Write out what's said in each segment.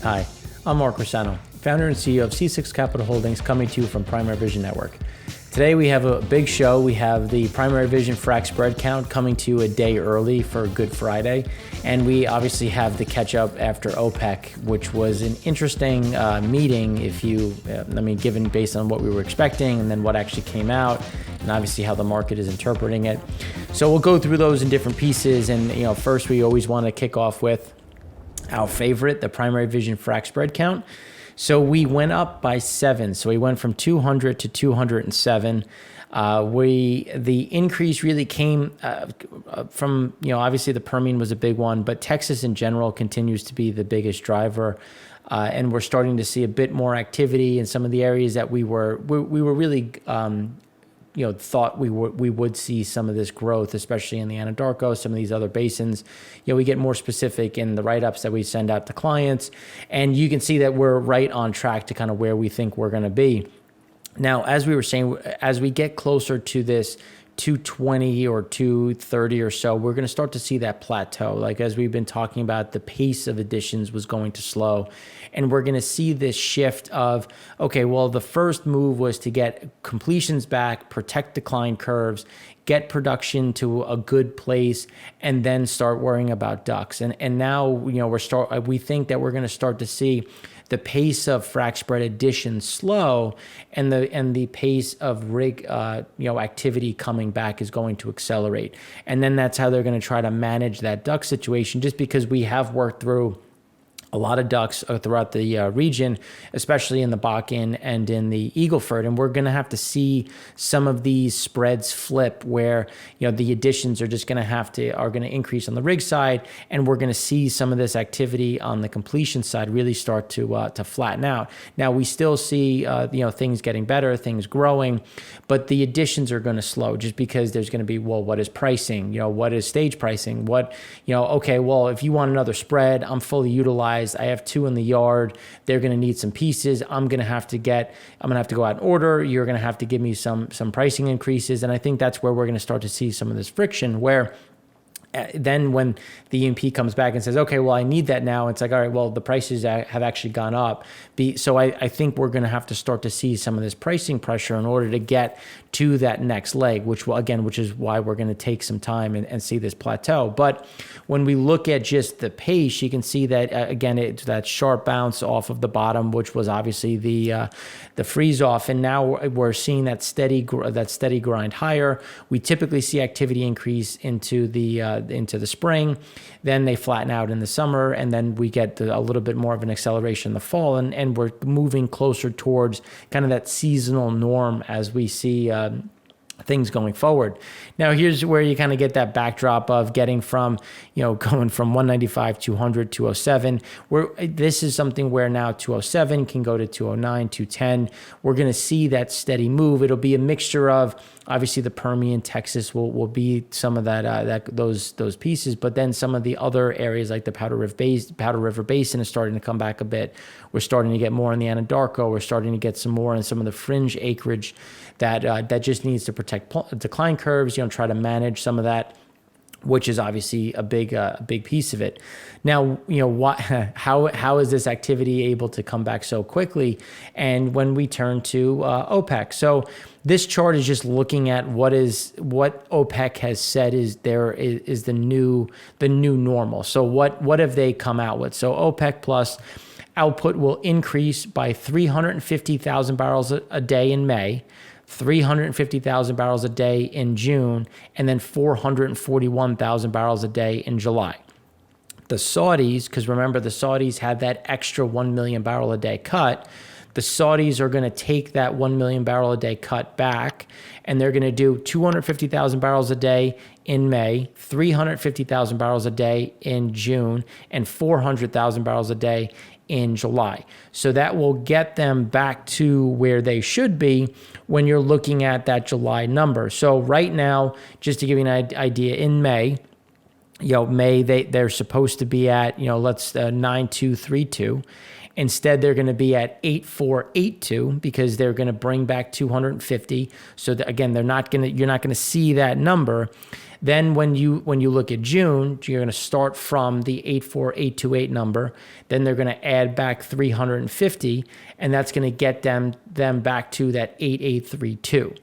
Hi, I'm Mark Rossano, founder and CEO of C6 Capital Holdings, coming to you from Primary Vision Network. Today we have a big show. We have the Primary Vision Frac Spread Count coming to you a day early for Good Friday. And we obviously have the catch up after OPEC, which was an interesting meeting given based on what we were expecting and then what actually came out and obviously how the market is interpreting it. So we'll go through those in different pieces. And first we always want to kick off with our favorite, the Primary Vision Frac Spread Count. So we went up by 7. So we went from 200 to 207. The increase really came from, obviously the Permian was a big one, but Texas in general continues to be the biggest driver. And we're starting to see a bit more activity in some of the areas that we were really thought we would see some of this growth, especially in the Anadarko, some of these other basins. We get more specific in the write-ups that we send out to clients, and you can see that we're right on track to kind of where we think we're going to be. Now, as we were saying, as we get closer to this 220 or 230 or so, we're going to start to see that plateau. Like as we've been talking about, the pace of additions was going to slow. And we're going to see this shift of, okay, well, the first move was to get completions back, protect decline curves, get production to a good place, and then start worrying about DUCs. And now, we think that we're going to start to see the pace of frac spread additions slow, and the pace of rig activity coming back is going to accelerate. And then that's how they're going to try to manage that DUC situation, just because we have worked through a lot of DUCs throughout the region, especially in the Bakken and in the Eagle Ford. And we're going to have to see some of these spreads flip where, the additions are just going to increase on the rig side. And we're going to see some of this activity on the completion side really start to flatten out. Now we still see, things getting better, things growing, but the additions are going to slow just because there's going to be, well, what is pricing? What is stage pricing? Okay, well, if you want another spread, I'm fully utilized. I have 2 in the yard. They're going to need some pieces. I'm going to have to go out and order. You're going to have to give me some pricing increases. And I think that's where we're going to start to see some of this friction where then when the E&P comes back and says, okay, well, I need that now, it's like, all right, well, the prices have actually gone up. So I think we're going to have to start to see some of this pricing pressure in order to get to that next leg, which is why we're going to take some time and see this plateau. But when we look at just the pace, you can see that, again, it's that sharp bounce off of the bottom, which was obviously the freeze off. And now we're seeing that steady grind higher. We typically see activity increase into the spring, then they flatten out in the summer, and then we get a little bit more of an acceleration in the fall, and we're moving closer towards kind of that seasonal norm as we see things going forward. Now, here's where you kind of get that backdrop of getting from, going from 195, 200, 207. This is something where now 207 can go to 209, 210. We're going to see that steady move. It'll be a mixture of, obviously, the Permian, Texas will be some of those pieces, but then some of the other areas like the Powder River Basin is starting to come back a bit. We're starting to get more in the Anadarko. We're starting to get some more in some of the fringe acreage that just needs to protect decline curves, try to manage some of that, which is obviously a big piece of it. Now, how is this activity able to come back so quickly? And when we turn to OPEC, so this chart is just looking at what OPEC has said is the new normal. So what have they come out with? So OPEC plus output will increase by 350,000 barrels a day in May, 350,000 barrels a day in June, and then 441,000 barrels a day in July. The Saudis, because remember the Saudis had that extra 1 million barrel a day cut, the Saudis are going to take that 1 million barrel a day cut back, and they're going to do 250,000 barrels a day in May, 350,000 barrels a day in June, and 400,000 barrels a day in July. So that will get them back to where they should be when you're looking at that July number. So right now, just to give you an idea, in May, they're supposed to be at, 9232. Instead, they're going to be at 8482 because they're going to bring back 250. So that, again, you're not going to see that number. Then when you look at June, you're going to start from the 84828 number. Then they're going to add back 350, and that's going to get them back to that 8832.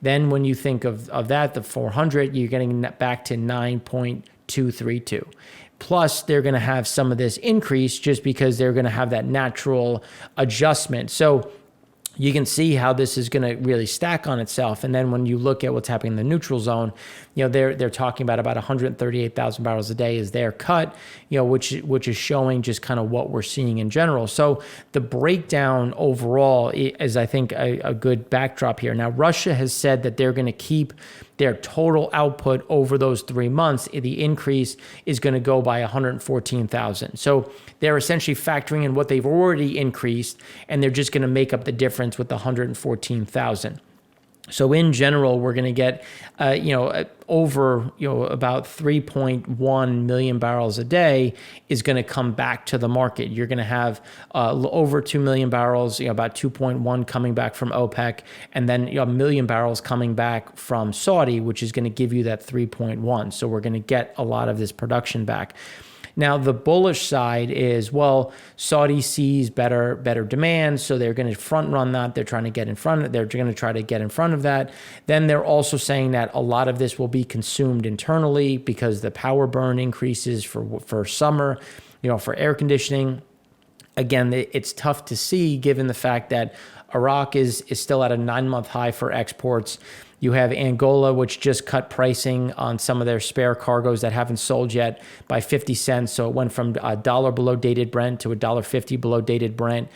Then when you think of that, the 400, you're getting back to 9.232. Plus, they're going to have some of this increase just because they're going to have that natural adjustment. So you can see how this is going to really stack on itself. And then when you look at what's happening in the neutral zone, they're talking about 138,000 barrels a day is their cut, which is showing just kind of what we're seeing in general. So the breakdown overall is, I think, a good backdrop here. Now, Russia has said that they're going to keep their total output over those 3 months. The increase is going to go by 114,000. So they're essentially factoring in what they've already increased, and they're just going to make up the difference with the 114,000. So in general, we're going to get, over, about 3.1 million barrels a day is going to come back to the market. You're going to have over 2 million barrels, about 2.1 coming back from OPEC, and then 1 million barrels coming back from Saudi, which is going to give you that 3.1. So we're going to get a lot of this production back. Now, the bullish side is, Saudi sees better demand, so they're going to front run that. They're trying to get in front of it. They're going to try to get in front of that. Then they're also saying that a lot of this will be consumed internally because the power burn increases for summer, for air conditioning. Again, it's tough to see given the fact that Iraq is still at a 9-month high for exports. You have Angola, which just cut pricing on some of their spare cargoes that haven't sold yet by 50 cents. So it went from $1 below dated Brent to $1.50 below dated Brent.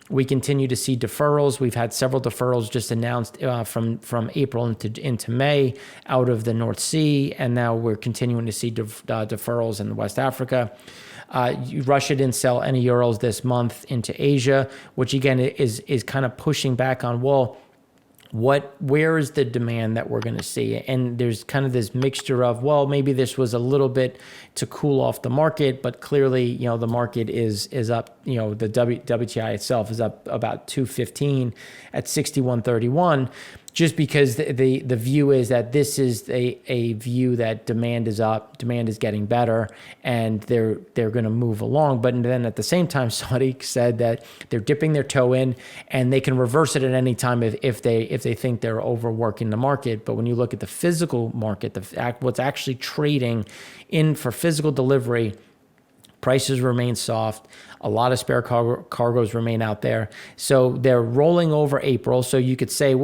We continue to see deferrals. We've had several deferrals just announced from April into May out of the North Sea, and now we're continuing to see deferrals in West Africa. Russia didn't sell any euros this month into Asia, which again is kind of pushing back on, where is the demand that we're going to see? And there's kind of this mixture of, maybe this was a little bit to cool off the market, but clearly, the market is up, the WTI itself is up about 215 at 61.31. Just because the view is that this is a view that demand is up, demand is getting better, and they're going to move along. But then at the same time, Saudi said that they're dipping their toe in, and they can reverse it at any time if they think they're overworking the market. But when you look at the physical market, what's actually trading in for physical delivery, prices remain soft. A lot of spare cargoes remain out there. So they're rolling over April. So you could say,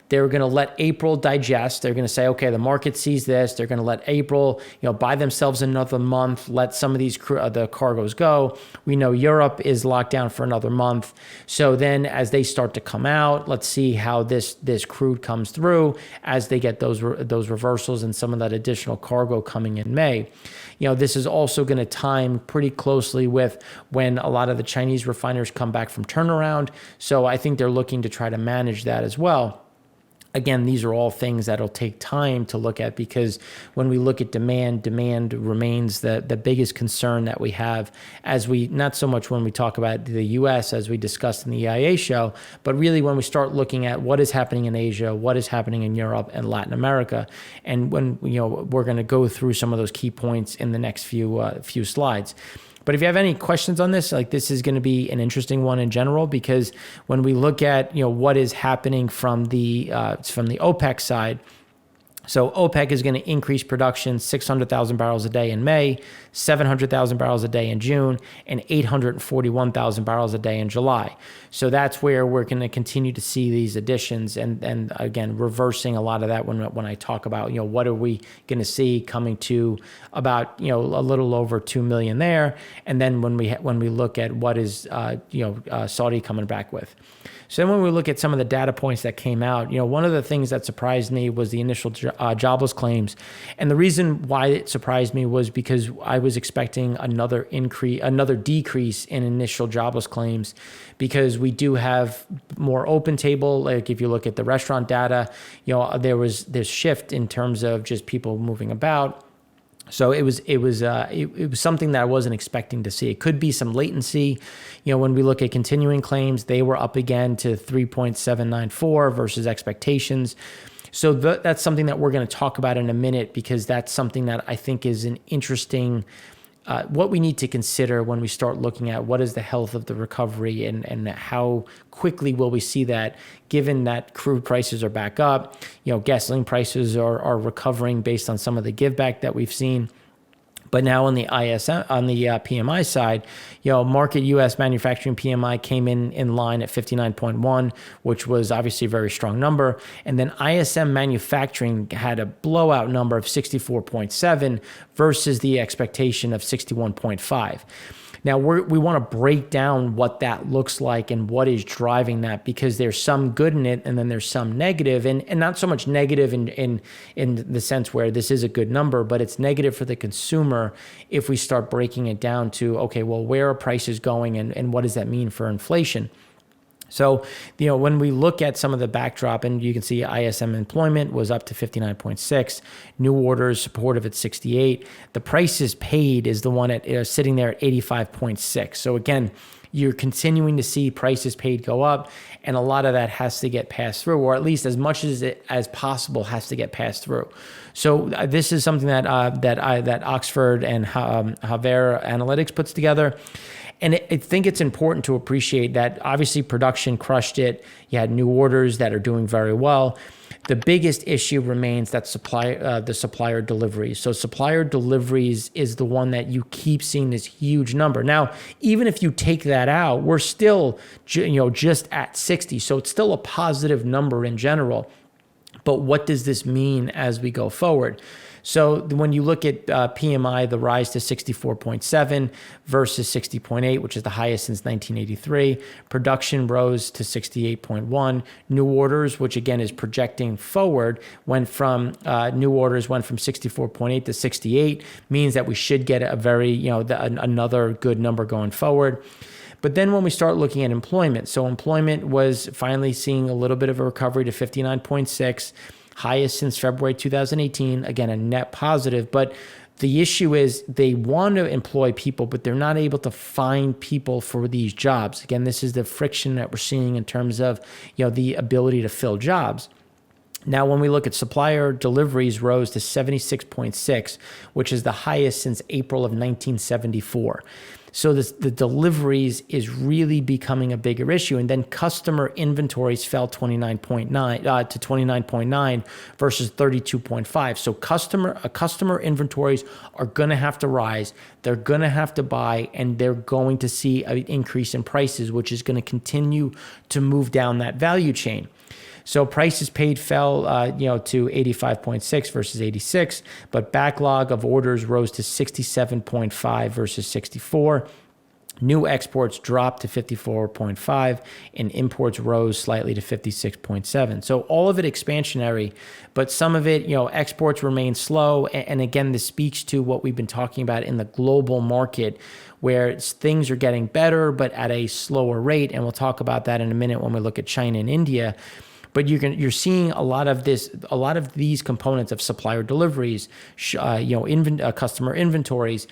they're going to let April digest. They're going to say, okay, the market sees this. They're going to let April, buy themselves another month, let some of these the cargoes go. We know Europe is locked down for another month. So then as they start to come out, let's see how this crude comes through as they get those reversals and some of that additional cargo coming in May. This is also going to time pretty closely with when a lot of the Chinese refiners come back from turnaround. So I think they're looking to try to manage that as well. Again, these are all things that'll take time to look at because when we look at demand remains the biggest concern that we have not so much when we talk about the U.S. as we discussed in the EIA show, but really when we start looking at what is happening in Asia, what is happening in Europe and Latin America. And when, we're going to go through some of those key points in the next few slides. But if you have any questions on this, this is going to be an interesting one in general, because when we look at, what is happening from the OPEC side, so OPEC is going to increase production 600,000 barrels a day in May, 700,000 barrels a day in June, and 841,000 barrels a day in July. So that's where we're going to continue to see these additions, and again, reversing a lot of that when I talk about, what are we going to see coming to about, a little over 2 million there. And then when we look at what is, Saudi coming back with. So then when we look at some of the data points that came out, one of the things that surprised me was the initial jobless claims. And the reason why it surprised me was because I was expecting another decrease in initial jobless claims, because we do have more open table. Like if you look at the restaurant data, there was this shift in terms of just people moving about. So it was something that I wasn't expecting to see. It could be some latency. When we look at continuing claims, they were up again to 3.794 versus expectations. So that's something that we're going to talk about in a minute, because that's something that I think is an interesting, what we need to consider when we start looking at what is the health of the recovery and how quickly will we see that, given that crude prices are back up, gasoline prices are recovering based on some of the give back that we've seen. But now on the PMI side, market U.S. manufacturing PMI came in line at 59.1, which was obviously a very strong number. And then ISM manufacturing had a blowout number of 64.7 versus the expectation of 61.5. Now, we want to break down what that looks like and what is driving that, because there's some good in it and then there's some negative, and not so much negative in the sense where this is a good number, but it's negative for the consumer if we start breaking it down to, okay, well, where are prices going and what does that mean for inflation? So, when we look at some of the backdrop, and you can see ISM employment was up to 59.6, new orders supportive at 68. The prices paid is the one at sitting there at 85.6. So again, you're continuing to see prices paid go up, and a lot of that has to get passed through, or at least as much as possible has to get passed through. So this is something that Oxford and Havere Analytics puts together. And I think it's important to appreciate that obviously production crushed it. You had new orders that are doing very well. The biggest issue remains that the supplier deliveries. So supplier deliveries is the one that you keep seeing this huge number. Now, even if you take that out, we're still just at 60. So it's still a positive number in general. But what does this mean as we go forward? So when you look at PMI, the rise to 64.7 versus 60.8, which is the highest since 1983. Production rose to 68.1. New orders, which again is projecting forward, went from 64.8 to 68, means that we should get a very, another good number going forward. But then when we start looking at employment, so employment was finally seeing a little bit of a recovery to 59.6, highest since February 2018, again, a net positive. But the issue is they want to employ people, but they're not able to find people for these jobs. Again, this is the friction that we're seeing in terms of, the ability to fill jobs. Now, when we look at supplier deliveries rose to 76.6, which is the highest since April of 1974. So the deliveries is really becoming a bigger issue. And then customer inventories fell 29.9 to 29.9 versus 32.5. So customer inventories are going to have to rise. They're going to have to buy, and they're going to see an increase in prices, which is going to continue to move down that value chain. So prices paid fell, to 85.6 versus 86, but backlog of orders rose to 67.5 versus 64. New exports dropped to 54.5, and imports rose slightly to 56.7. So all of it expansionary, but some of it, exports remain slow. And again, this speaks to what we've been talking about in the global market, where things are getting better, but at a slower rate. And we'll talk about that in a minute when we look at China and India. But you're seeing a lot of these components of supplier deliveries, customer inventories,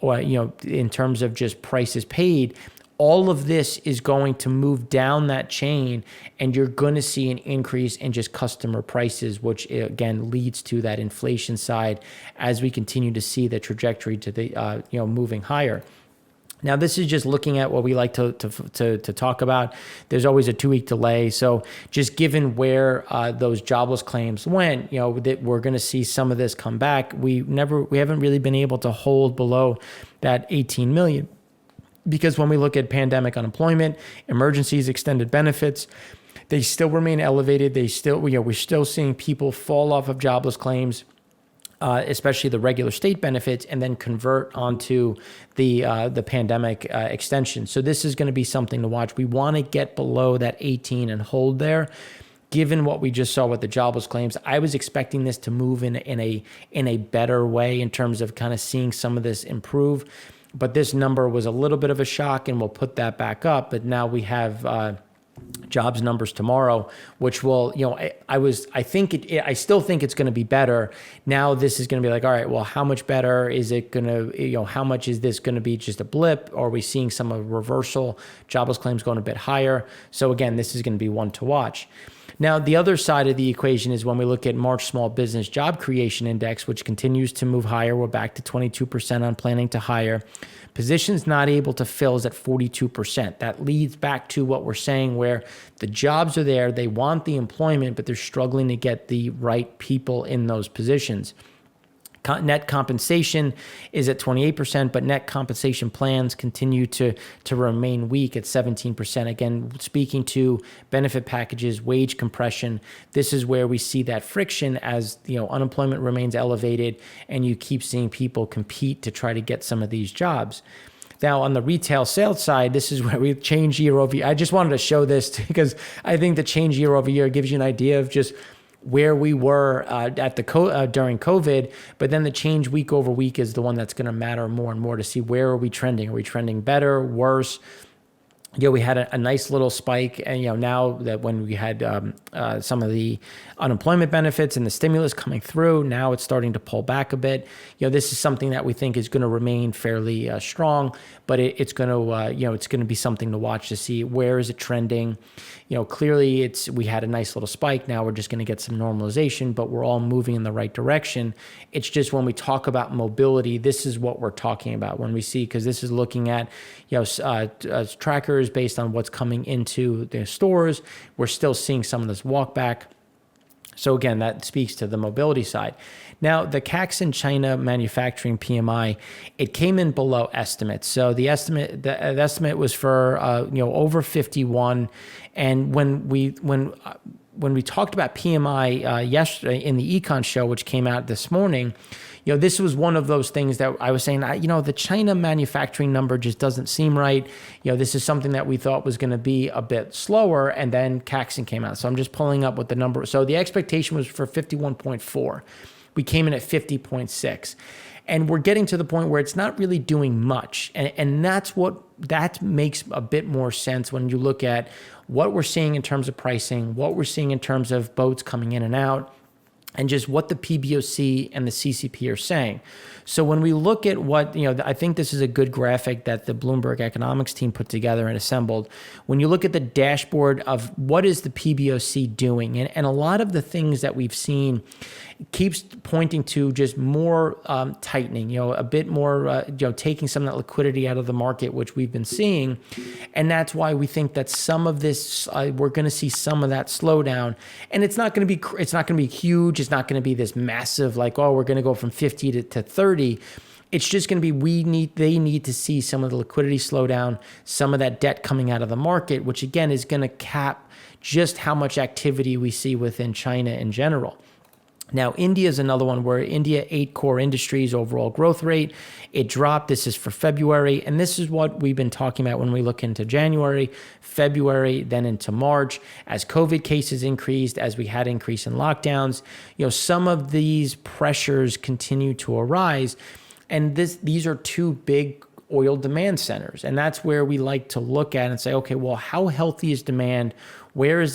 or in terms of just prices paid. All of this is going to move down that chain, and you're going to see an increase in just customer prices, which again leads to that inflation side as we continue to see the trajectory to the moving higher. Now, this is just looking at what we like to talk about. There's always a 2-week delay. So just given where those jobless claims went, that we're going to see some of this come back. We haven't really been able to hold below that 18 million, because when we look at pandemic unemployment, emergencies, extended benefits, they still remain elevated. We're still seeing people fall off of jobless claims, especially the regular state benefits, and then convert onto the pandemic extension. So this is going to be something to watch. We want to get below that 18 and hold there. Given what we just saw with the jobless claims, I was expecting this to move in a better way in terms of kind of seeing some of this improve. But this number was a little bit of a shock, and we'll put that back up. But now we have jobs numbers tomorrow, which will, I still think it's going to be better. Now this is going to be like, all right, well, how much better is it going to, how much is this going to be just a blip? Or are we seeing some of a reversal, jobless claims going a bit higher? So again, this is going to be one to watch. Now, the other side of the equation is when we look at March Small Business Job Creation Index, which continues to move higher. We're back to 22% on planning to hire. Positions not able to fill is at 42%. That leads back to what we're saying, where the jobs are there, they want the employment, but they're struggling to get the right people in those positions. Net compensation is at 28%, but net compensation plans continue to remain weak at 17%. Again, speaking to benefit packages, wage compression, this is where we see that friction as unemployment remains elevated and you keep seeing people compete to try to get some of these jobs. Now, on the retail sales side, this is where we change year over year. I just wanted to show this because I think the change year over year gives you an idea of just where we were during COVID, but then the change week over week is the one that's going to matter more and more to see where are we trending. Are we trending better, worse? We had a nice little spike, and now that when we had some of the unemployment benefits and the stimulus coming through, now it's starting to pull back a bit. This is something that we think is going to remain fairly strong, but it's going to be something to watch to see where is it trending. Clearly we had a nice little spike. Now we're just going to get some normalization, but we're all moving in the right direction. It's just when we talk about mobility, this is what we're talking about when we see, because this is looking at trackers based on what's coming into the stores. We're still seeing some of this walk back. So again, that speaks to the mobility side. Now, the Caixin China manufacturing PMI, it came in below estimates. So the estimate was for over 51, and when we talked about PMI yesterday in the Econ show, which came out this morning, this was one of those things that I was saying, the China manufacturing number just doesn't seem right. This is something that we thought was going to be a bit slower, and then Caixin came out. So I'm just pulling up what the number. So the expectation was for 51.4. We came in at 50.6. And we're getting to the point where it's not really doing much. And that makes a bit more sense when you look at what we're seeing in terms of pricing, what we're seeing in terms of boats coming in and out, and just what the PBOC and the CCP are saying. So when we look at what, I think this is a good graphic that the Bloomberg economics team put together and assembled. When you look at the dashboard of what is the PBOC doing, and a lot of the things that we've seen keeps pointing to just more tightening, a bit more, taking some of that liquidity out of the market, which we've been seeing. And that's why we think that some of this, we're going to see some of that slowdown. And it's not going to be huge. It's not going to be this massive, like, oh, we're going to go from 50 to 30. It's just going to be, they need to see some of the liquidity slow down, some of that debt coming out of the market, which again is going to cap just how much activity we see within China in general. Now, India is another one where India, 8 core industries, overall growth rate, it dropped. This is for February. And this is what we've been talking about when we look into January, February, then into March. As COVID cases increased, as we had increase in lockdowns, some of these pressures continue to arise. And these are two big oil demand centers. And that's where we like to look at and say, okay, well, how healthy is demand? Where is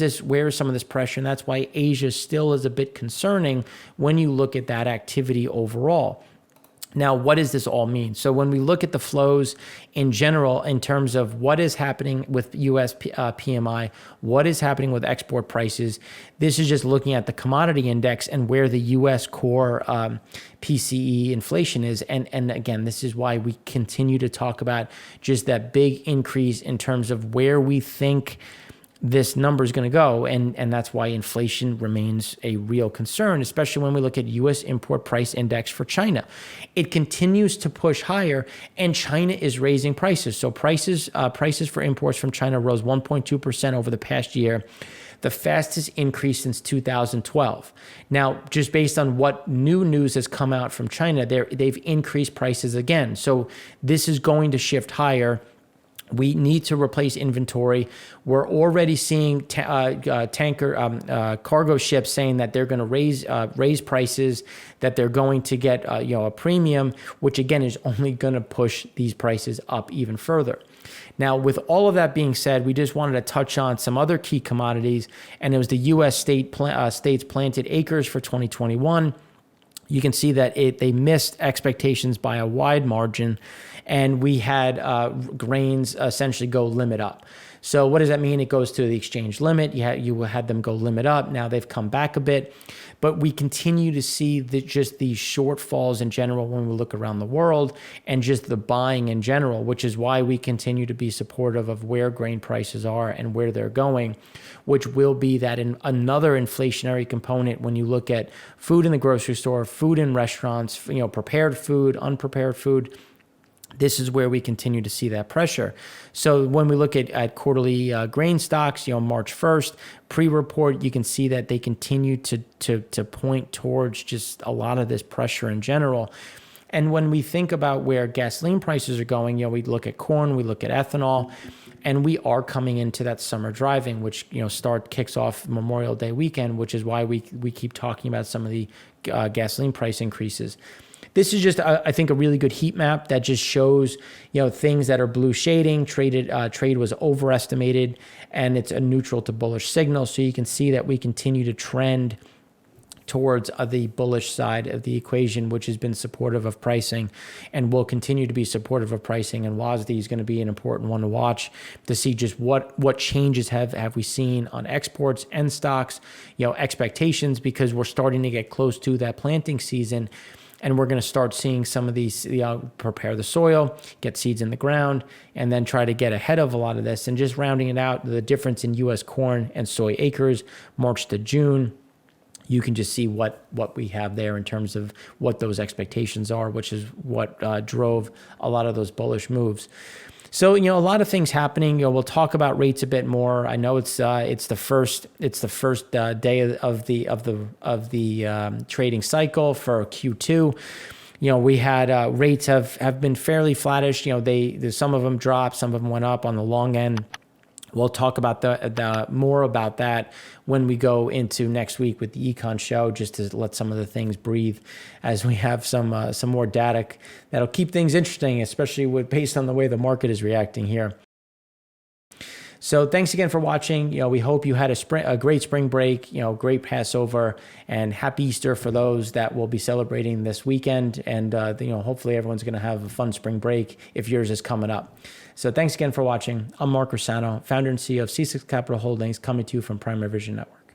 some of this pressure? And that's why Asia still is a bit concerning when you look at that activity overall. Now, what does this all mean? So when we look at the flows in general, in terms of what is happening with U.S. PMI, what is happening with export prices, this is just looking at the commodity index and where the U.S. core PCE inflation is. And again, this is why we continue to talk about just that big increase in terms of where we think this number is going to go. And that's why inflation remains a real concern, especially when we look at U.S. import price index for China. It continues to push higher, and China is raising prices. So prices for imports from China rose 1.2% over the past year, the fastest increase since 2012. Now, just based on what new news has come out from China, they've increased prices again. So this is going to shift higher. We need to replace inventory. We're already seeing cargo ships saying that they're going to raise prices, that they're going to get a premium, which again is only going to push these prices up even further. Now, with all of that being said, we just wanted to touch on some other key commodities, and it was the U.S. states planted acres for 2021. You can see that they missed expectations by a wide margin, and we had grains essentially go limit up. So what does that mean? It goes to the exchange limit. You had them go limit up. Now they've come back a bit, but we continue to see just these shortfalls in general when we look around the world and just the buying in general, which is why we continue to be supportive of where grain prices are and where they're going, which will be that another inflationary component when you look at food in the grocery store, food in restaurants, prepared food, unprepared food. This is where we continue to see that pressure. So when we look at quarterly grain stocks, March 1st, pre-report, you can see that they continue to point towards just a lot of this pressure in general. And when we think about where gasoline prices are going, we look at corn, we look at ethanol, and we are coming into that summer driving, which kicks off Memorial Day weekend, which is why we keep talking about some of the gasoline price increases. This is just, I think, a really good heat map that just shows, things that are blue shading. Trade was overestimated, and it's a neutral to bullish signal. So you can see that we continue to trend towards the bullish side of the equation, which has been supportive of pricing and will continue to be supportive of pricing. And WASDE is going to be an important one to watch to see just what changes have we seen on exports and stocks, expectations, because we're starting to get close to that planting season. And we're going to start seeing some of these, prepare the soil, get seeds in the ground, and then try to get ahead of a lot of this. And just rounding it out, the difference in U.S. corn and soy acres, March to June, you can just see what we have there in terms of what those expectations are, which is what drove a lot of those bullish moves. So, a lot of things happening. We'll talk about rates a bit more. I know it's the first day of the trading cycle for Q2. We had rates have been fairly flattish. Some of them dropped, some of them went up on the long end. We'll talk about the more about that when we go into next week with the Econ show, just to let some of the things breathe as we have some more data that'll keep things interesting, especially based on the way the market is reacting here. So thanks again for watching. We hope you had a great spring break, great Passover, and happy Easter for those that will be celebrating this weekend. And hopefully everyone's going to have a fun spring break if yours is coming up. So thanks again for watching. I'm Mark Rossano, founder and CEO of C6 Capital Holdings, coming to you from Primary Vision Network.